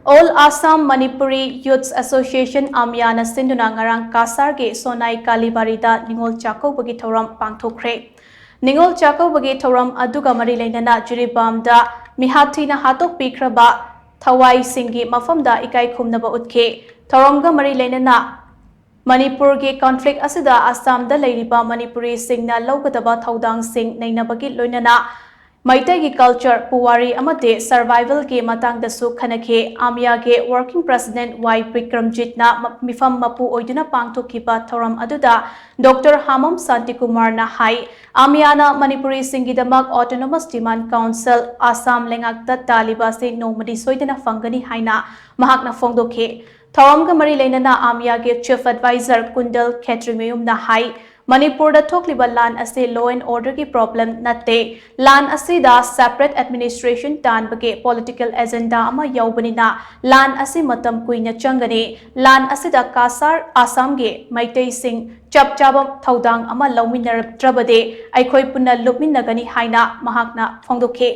All Assam Manipuri Youths Association AAMYA na shinduna ngarang Cachar ge Sonai Kalibari da Ningol Chak-kouba gi Thouram Pangthokkhre. Ningol Chak-kouba gi Thouram aduga mari lainana Jiribam da mihathi na hatok pikraba thawai singi mafam da ikai khumnaba utke. Thouram ga mari lainana Manipur ge conflict asida Assam da leiriba Manipuri singna laugadaba thaudang sing nainabagi loinana Maitai gi culture puwari amate survival ge matang da su khanake AAMYA ge working president Y Bikramjit na mifam mapu oiduna pangthokhiba Thouram aduda Dr. Hamam Santikumar na hai AAMYA na Manipuri singidamak autonomous demand council Assam lengakta taliba se nomadi soidana fangani haina mahakna fongdokhe Thouram ga mari lainana AAMYA ge chief advisor Kundal Khetrimeyum na hai Manipur da thokliba lan ase law and order ki problem natte lan ase da separate administration tan bage political agenda ama yaubanina lan ase matam kuina changani lan ase da Cachar Assam ge maitai sing chapchaba thaudang ama lawminarab trabade aikhoi punna lupminnagani haina mahakna phongdokhe